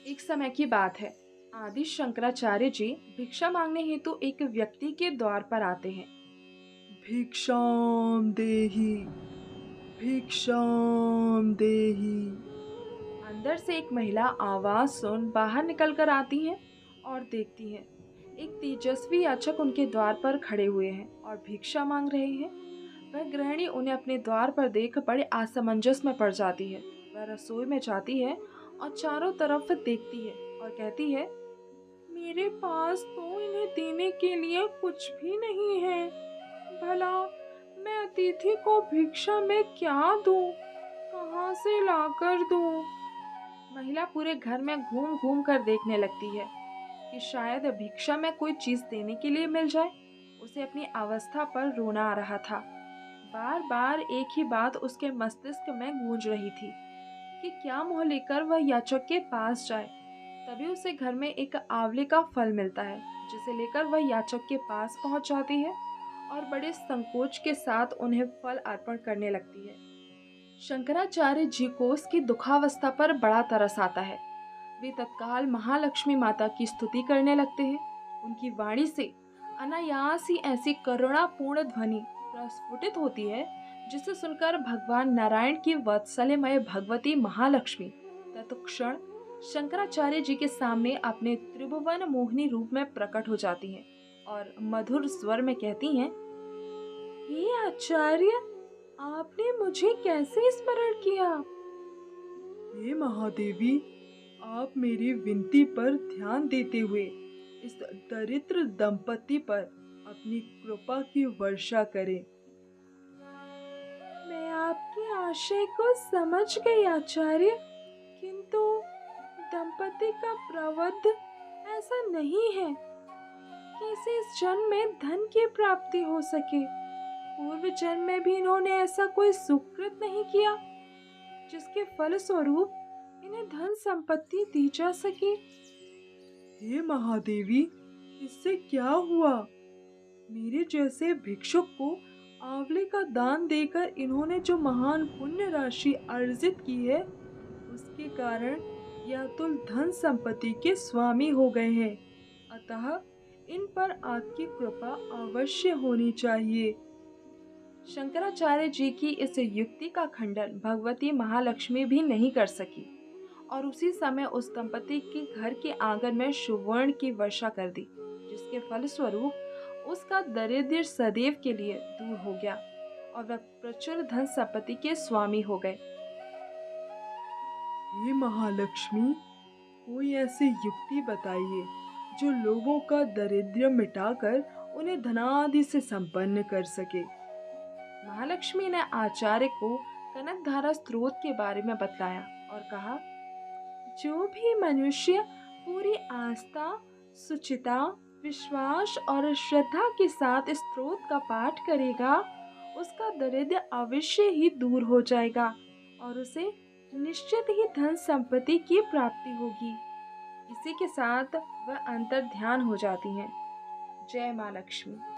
एक समय की बात है। आदि शंकराचार्य जी भिक्षा मांगने हेतु एक व्यक्ति के द्वार पर आते हैं। भिक्षाम देहि भिक्षाम देहि। अंदर से एक महिला आवाज सुन बाहर निकल कर आती है और देखती है एक तेजस्वी याचक उनके द्वार पर खड़े हुए हैं और भिक्षा मांग रहे हैं। वह गृहिणी उन्हें अपने द्वार पर देख बड़े असमंजस में पड़ जाती है। वह रसोई में जाती है और चारों तरफ देखती है और कहती है, मेरे पास तो इन्हें देने के लिए कुछ भी नहीं है। भला मैं अतिथि को भिक्षा में क्या दूं? कहाँ से लाकर दूं? महिला पूरे घर में घूम घूम कर देखने लगती है कि शायद भिक्षा में कोई चीज देने के लिए मिल जाए। उसे अपनी अवस्था पर रोना आ रहा था। बार बार एक ही बात उसके मस्तिष्क में गूंज रही थी कि क्या मुंह लेकर वह याचक के पास जाए। तभी उसे घर में एक आंवले का फल मिलता है, जिसे लेकर वह याचक के पास पहुंच जाती है और बड़े संकोच के साथ उन्हें फल अर्पण करने लगती है। शंकराचार्य जी को उसकी दुखावस्था पर बड़ा तरस आता है। वे तत्काल महालक्ष्मी माता की स्तुति करने लगते हैं। उनकी वाणी से अनायास ही ऐसी करुणापूर्ण ध्वनि प्रस्फुटित होती है जिसे सुनकर भगवान नारायण की वात्सल्यमय भगवती महालक्ष्मी तत्क्षण शंकराचार्य जी के सामने अपने त्रिभुवन मोहिनी रूप में प्रकट हो जाती हैं और मधुर स्वर में कहती हैं, हे आचार्य, आपने मुझे कैसे स्मरण किया? हे महादेवी, आप मेरी विनती पर ध्यान देते हुए इस दरिद्र दंपति पर अपनी कृपा की वर्षा करें। मैं आपके आशय को समझ गई आचार्य, किंतु दंपति का प्रवृत्त ऐसा नहीं है कि इसे इस जन्म में धन की प्राप्ति हो सके। पूर्व जन्म में भी इन्होंने ऐसा कोई सुकृत नहीं किया जिसके फल स्वरूप इन्हें धन संपत्ति दी जा सके। हे महादेवी, इससे क्या हुआ? मेरे जैसे भिक्षुक को आंवले का दान देकर इन्होंने जो महान पुण्य राशि अर्जित की है, उसके कारण यह अतुल धन संपत्ति के स्वामी हो गए हैं। अतः इन पर आपकी कृपा अवश्य होनी चाहिए। शंकराचार्य जी की इस युक्ति का खंडन भगवती महालक्ष्मी भी नहीं कर सकी और उसी समय उस दंपति के घर के आंगन में सुवर्ण की वर्षा कर दी, जिसके फलस्वरूप उसका दरिद्र सदैव के लिए दूर हो गया और वह प्रचुर धन संपत्ति के स्वामी हो गए। हे महालक्ष्मी, कोई ऐसी युक्ति बताइए जो लोगों का दारिद्र्य मिटाकर उन्हें धनादि से संपन्न कर सके। महालक्ष्मी ने आचार्य को कनकधारा स्रोत के बारे में बतलाया और कहा, जो भी मनुष्य पूरी आस्था, सुचिता, विश्वास और श्रद्धा के साथ इस स्रोत का पाठ करेगा, उसका दरिद्र अवश्य ही दूर हो जाएगा और उसे निश्चित ही धन संपत्ति की प्राप्ति होगी। इसी के साथ वह अंतर ध्यान हो जाती हैं। जय माँ लक्ष्मी।